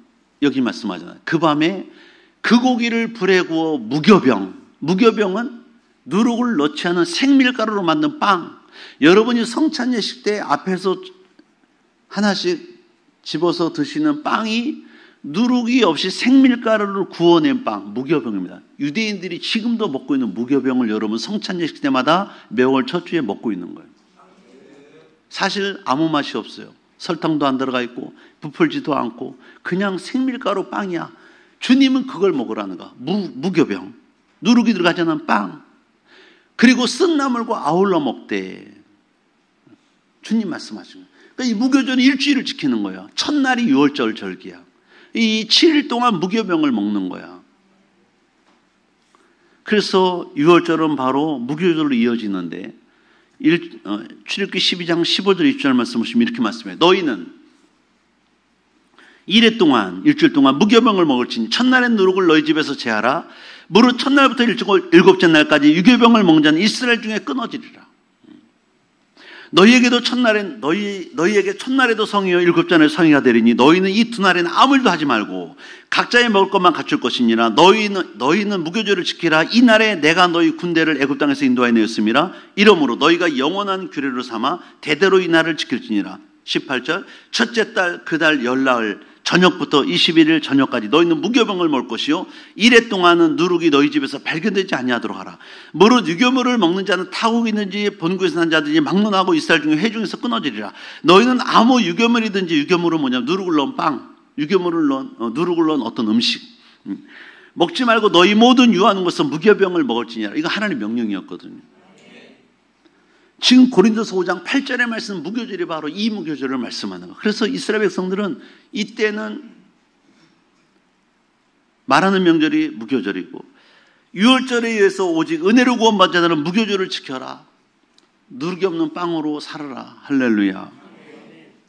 여기 말씀하잖아요. 그 밤에 그 고기를 불에 구워 무교병은 누룩을 넣지 않은 생밀가루로 만든 빵. 여러분이 성찬 예식 때 앞에서 하나씩 집어서 드시는 빵이 누룩이 없이 생밀가루를 구워낸 빵, 무교병입니다. 유대인들이 지금도 먹고 있는 무교병을 여러분 성찬 예식 때마다 매월 첫 주에 먹고 있는 거예요. 사실 아무 맛이 없어요. 설탕도 안 들어가 있고 부풀지도 않고 그냥 생밀가루 빵이야. 주님은 그걸 먹으라는 거야. 무교병. 누룩이 들어가지 않은 빵. 그리고 쓴나물과 아울러 먹되. 주님 말씀하신 거예요. 그러니까 이 무교절은 일주일을 지키는 거예요. 첫날이 유월절 절기야. 이 7일 동안 무교병을 먹는 거야. 그래서 유월절은 바로 무교절로 이어지는데 출애굽기 12장 15절 20절 말씀 보시면 이렇게 말씀해요. 너희는 이래 동안 일주일 동안 무교병을 먹을지니 첫날엔 누룩을 너희 집에서 제하라. 무릇 첫날부터 일곱째 날까지 유교병을 먹는 자는 이스라엘 중에 끊어지리라. 너희에게도 너희에게 첫날에도 성이요 일곱째 날에 성이가 되리니 너희는 이 두 날에는 아무 일도 하지 말고 각자의 먹을 것만 갖출 것이니라. 너희는 무교절을 지키라. 이 날에 내가 너희 군대를 애굽 땅에서 인도하여 내었음이라. 이러므로 너희가 영원한 규례로 삼아 대대로 이 날을 지킬지니라. 18절 첫째 달 그 달 열나흘 저녁부터 21일 저녁까지 너희는 무교병을 먹을 것이요 이래 동안은 누룩이 너희 집에서 발견되지 아니하도록 하라. 무릇 유교물을 먹는 자는 타국 있는지 본국에서 난 자든지 막론하고 이스라엘 중에 회중에서 끊어지리라. 너희는 아무 유교물이든지 유교물은 뭐냐면 누룩을 넣은 빵, 유교물을 넣은 누룩을 넣은 어떤 음식 먹지 말고 너희 모든 유하는 것은 무교병을 먹을지니라. 이거 하나님의 명령이었거든요. 지금 고린도서 5장 8절의 말씀 무교절이 바로 이 무교절을 말씀하는 거예요. 그래서 이스라엘 백성들은 이때는 말하는 명절이 무교절이고 6월절에 의해서 오직 은혜로 구원받은 자들은 무교절을 지켜라. 누룩이 없는 빵으로 살아라. 할렐루야.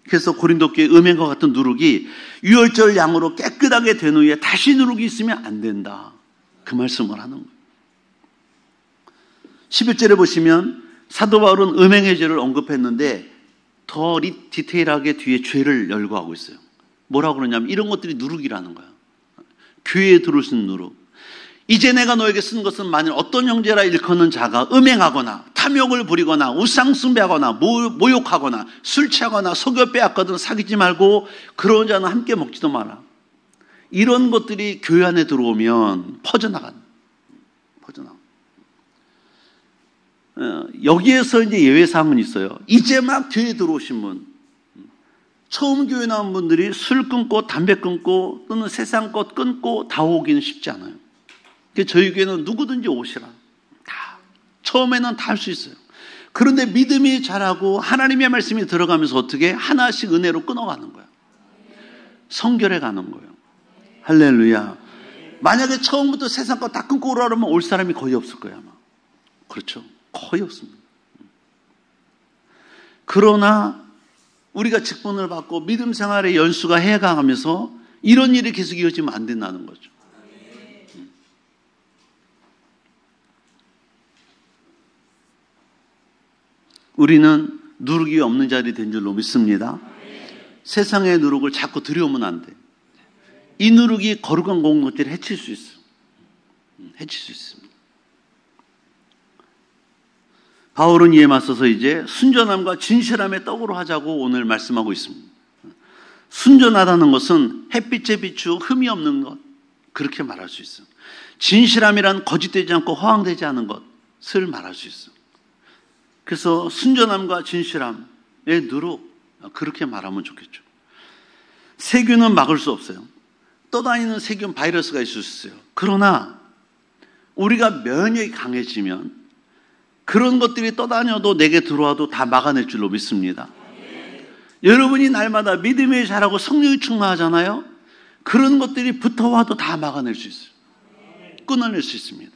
그래서 고린도 교회 음행과 같은 누룩이 6월절 양으로 깨끗하게 된 후에 다시 누룩이 있으면 안 된다. 그 말씀을 하는 거예요. 11절에 보시면 사도 바울은 음행의 죄를 언급했는데 더 디테일하게 뒤에 죄를 열거하고 있어요. 뭐라고 그러냐면 이런 것들이 누룩이라는 거야. 교회에 들어올 수 있는 누룩. 이제 내가 너에게 쓴 것은 만일 어떤 형제라 일컫는 자가 음행하거나 탐욕을 부리거나 우상 숭배하거나 모욕하거나 술 취하거나 속여 빼앗거든 사귀지 말고 그런 자는 함께 먹지도 마라. 이런 것들이 교회 안에 들어오면 퍼져나간다. 여기에서 이제 예외사항은 있어요. 이제 막 교회에 들어오신 분, 처음 교회 나온 분들이 술 끊고 담배 끊고 또는 세상 것 끊고 다 오기는 쉽지 않아요. 그래서 저희 교회는 누구든지 오시라. 다. 처음에는 다 할 수 있어요. 그런데 믿음이 자라고 하나님의 말씀이 들어가면서 어떻게 하나씩 은혜로 끊어가는 거예요. 성결해 가는 거예요. 할렐루야. 만약에 처음부터 세상 것 다 끊고 오라 그러면 올 사람이 거의 없을 거예요, 아마. 그렇죠. 거의 없습니다. 그러나 우리가 직분을 받고 믿음 생활의 연수가 해가면서 이런 일이 계속 이어지면 안 된다는 거죠. 우리는 누룩이 없는 자리 된 줄로 믿습니다. 세상의 누룩을 자꾸 들여오면 안 돼. 이 누룩이 거룩한 공동체를 해칠 수 있어요. 해칠 수 있습니다. 바울은 이에 맞서서 이제 순전함과 진실함의 떡으로 하자고 오늘 말씀하고 있습니다. 순전하다는 것은 햇빛에 비추어 흠이 없는 것, 그렇게 말할 수 있어요. 진실함이란 거짓되지 않고 허황되지 않은 것을 말할 수 있어요. 그래서 순전함과 진실함의 누룩, 그렇게 말하면 좋겠죠. 세균은 막을 수 없어요. 떠다니는 세균 바이러스가 있을 수 있어요. 그러나 우리가 면역이 강해지면 그런 것들이 떠다녀도 내게 들어와도 다 막아낼 줄로 믿습니다. 여러분이 날마다 믿음이 자라고 성령이 충만하잖아요. 그런 것들이 붙어와도 다 막아낼 수 있어요. 끊어낼 수 있습니다.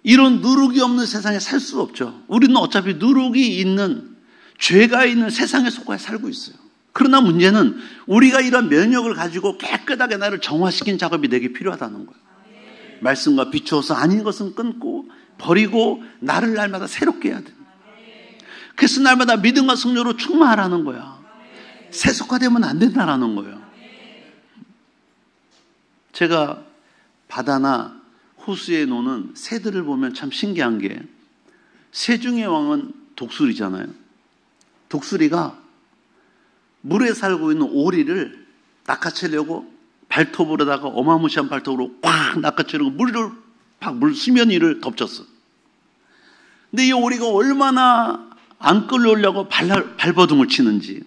이런 누룩이 없는 세상에 살 수 없죠. 우리는 어차피 누룩이 있는, 죄가 있는 세상에 속해 살고 있어요. 그러나 문제는 우리가 이런 면역을 가지고 깨끗하게 나를 정화시킨 작업이 내게 필요하다는 거예요. 말씀과 비추어서 아닌 것은 끊고 버리고 나를 날마다 새롭게 해야 돼. 그래서 날마다 믿음과 성령으로 충만하라는 거야. 세속화되면 안 된다라는 거예요. 제가 바다나 호수에 노는 새들을 보면 참 신기한 게 새 중의 왕은 독수리잖아요. 독수리가 물에 살고 있는 오리를 낚아채려고 발톱으로다가 어마무시한 발톱으로 꽉 낚아채려고 물 수면 위를 덮쳤어. 근데 이 오리가 얼마나 안 끌려오려고 발버둥을 치는지.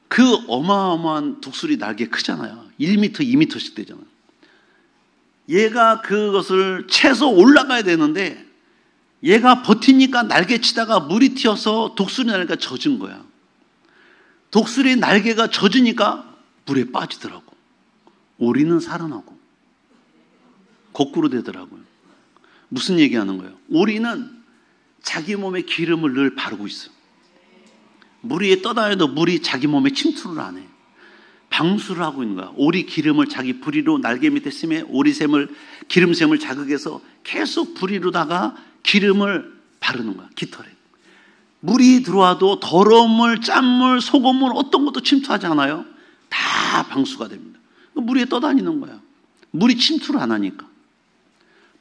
그 어마어마한 독수리 날개 크잖아요. 1m, 2m씩 되잖아요. 얘가 그것을 채서 올라가야 되는데 얘가 버티니까 날개 치다가 물이 튀어서 독수리 날개가 젖은 거야. 독수리 날개가 젖으니까 물에 빠지더라고. 오리는 살아나고 거꾸로 되더라고요. 무슨 얘기하는 거예요? 오리는 자기 몸에 기름을 늘 바르고 있어. 물 위에 떠다녀도 물이 자기 몸에 침투를 안 해. 방수를 하고 있는 거야. 오리 기름을 자기 부리로 날개 밑에 심에 오리샘을 기름샘을 자극해서 계속 부리로다가 기름을 바르는 거야. 깃털에. 물이 들어와도 더러운 짠물, 소금물 어떤 것도 침투하지 않아요. 다 방수가 됩니다. 물 위에 떠다니는 거야. 물이 침투를 안 하니까.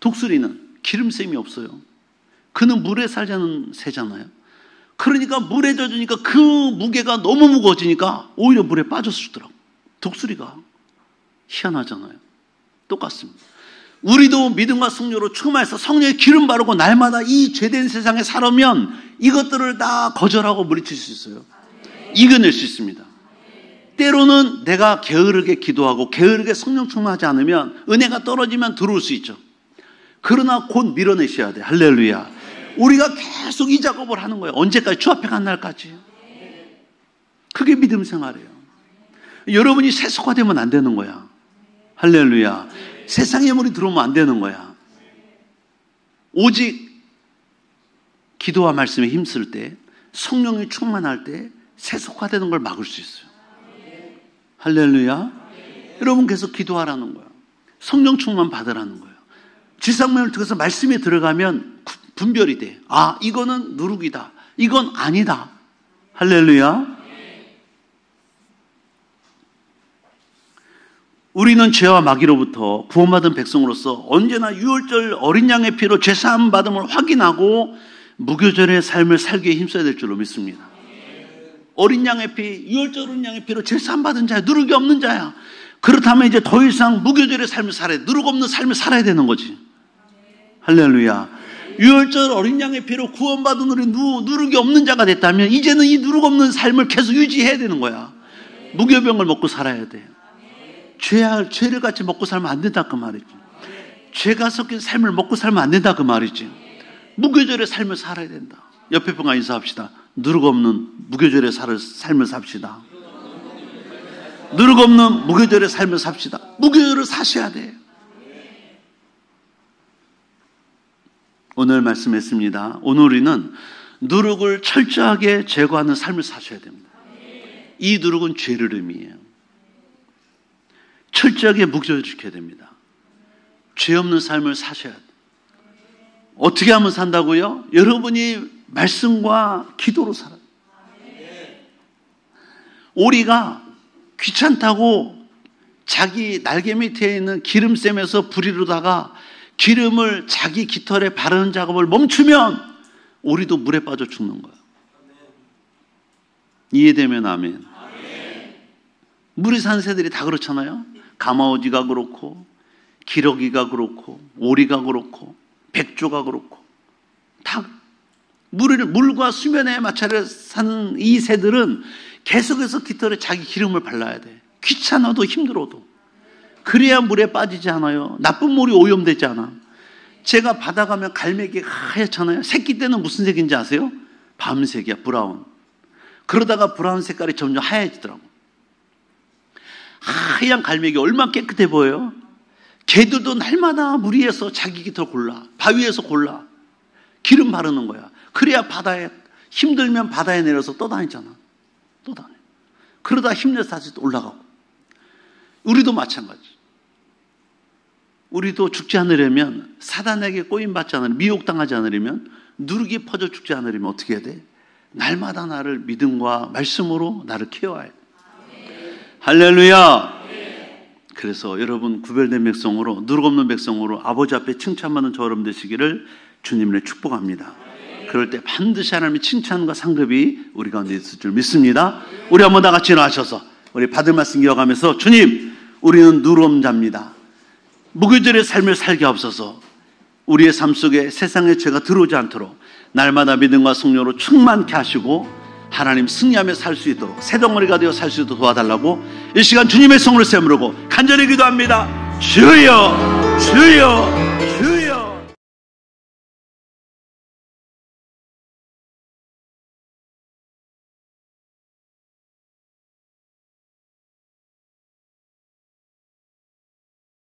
독수리는 기름샘이 없어요. 그는 물에 살자는 새잖아요. 그러니까 물에 젖으니까 그 무게가 너무 무거워지니까 오히려 물에 빠져 죽더라고. 독수리가. 희한하잖아요. 똑같습니다. 우리도 믿음과 성령으로 충만해서 성령의 기름 바르고 날마다 이 죄된 세상에 살아면 이것들을 다 거절하고 물리칠 수 있어요. 이겨낼 수 있습니다. 때로는 내가 게으르게 기도하고 게으르게 성령 충만하지 않으면 은혜가 떨어지면 들어올 수 있죠. 그러나 곧 밀어내셔야 돼. 할렐루야. 우리가 계속 이 작업을 하는 거예요. 언제까지? 주 앞에 간 날까지. 그게 믿음 생활이에요. 여러분이 세속화되면 안 되는 거야. 할렐루야. 세상의 물이 들어오면 안 되는 거야. 오직 기도와 말씀에 힘쓸 때, 성령이 충만할 때 세속화되는 걸 막을 수 있어요. 할렐루야. 여러분 계속 기도하라는 거야. 성령 충만 받으라는 거예요. 지상면을 통해서 말씀에 들어가면 분별이 돼. 아, 이거는 누룩이다. 이건 아니다. 할렐루야. 우리는 죄와 마귀로부터 구원받은 백성으로서 언제나 유월절 어린 양의 피로 죄사함 받음을 확인하고 무교절의 삶을 살기에 힘써야 될 줄로 믿습니다. 어린 양의 피, 유월절 어린 양의 피로 죄사함 받은 자야. 누룩이 없는 자야. 그렇다면 이제 더 이상 무교절의 삶을 살아야 돼. 누룩 없는 삶을 살아야 되는 거지. 할렐루야. 유월절 어린 양의 피로 구원받은 우리 누룩이 없는 자가 됐다면 이제는 이 누룩 없는 삶을 계속 유지해야 되는 거야. 무교병을 먹고 살아야 돼. 죄를 같이 먹고 살면 안 된다 그 말이지. 죄가 섞인 삶을 먹고 살면 안 된다 그 말이지. 무교절의 삶을 살아야 된다. 옆에 분과 인사합시다. 누룩 없는 무교절의 삶을 삽시다. 누룩 없는 무교절의 삶을 삽시다. 무교절을 사셔야 돼. 오늘 말씀했습니다. 오늘 우리는 누룩을 철저하게 제거하는 삶을 사셔야 됩니다. 이 누룩은 죄를 의미해요. 철저하게 무교절 지켜야 됩니다. 죄 없는 삶을 사셔야 돼요. 어떻게 하면 산다고요? 여러분이 말씀과 기도로 살아요. 오리가 귀찮다고 자기 날개 밑에 있는 기름샘에서 부리로다가 기름을 자기 깃털에 바르는 작업을 멈추면 오리도 물에 빠져 죽는 거예요. 이해되면 아멘. 물에 사는 새들이 다 그렇잖아요. 가마오지가 그렇고 기러기가 그렇고 오리가 그렇고 백조가 그렇고 다 물과 수면의 마찰을 사는 이 새들은 계속해서 깃털에 자기 기름을 발라야 돼. 귀찮아도 힘들어도. 그래야 물에 빠지지 않아요. 나쁜 물이 오염되지 않아. 제가 바다 가면 갈매기가 하얗잖아요. 새끼 때는 무슨 색인지 아세요? 밤색이야. 브라운. 그러다가 브라운 색깔이 점점 하얘지더라고. 하얀 갈매기 얼마나 깨끗해 보여요? 개들도 날마다 물 위에서 자기 깃털 골라. 바위에서 골라. 기름 바르는 거야. 그래야 바다에 힘들면 바다에 내려서 떠다니잖아. 떠다녀. 그러다 힘내서 다시 올라가고. 우리도 마찬가지. 우리도 죽지 않으려면, 사단에게 꼬임받지 않으려면, 미혹당하지 않으려면, 누룩이 퍼져 죽지 않으려면 어떻게 해야 돼? 날마다 나를 믿음과 말씀으로 나를 케어해야 돼. 할렐루야. 그래서 여러분 구별된 백성으로, 누룩 없는 백성으로 아버지 앞에 칭찬받는 저 여러분 되시기를 주님을 축복합니다. 그럴 때 반드시 하나님의 칭찬과 상급이 우리 가운데 있을 줄 믿습니다. 우리 한번 다 같이 일어나셔서 우리 받을 말씀 기억하면서, 주님, 우리는 누룩 없는 자입니다. 무교절의 삶을 살게 하옵소서. 우리의 삶 속에 세상의 죄가 들어오지 않도록 날마다 믿음과 성령으로 충만케 하시고 하나님 승리하며 살 수 있도록, 새덩어리가 되어 살 수 있도록 도와달라고 이 시간 주님의 성을 세무르고 간절히 기도합니다. 주여, 주여, 주여.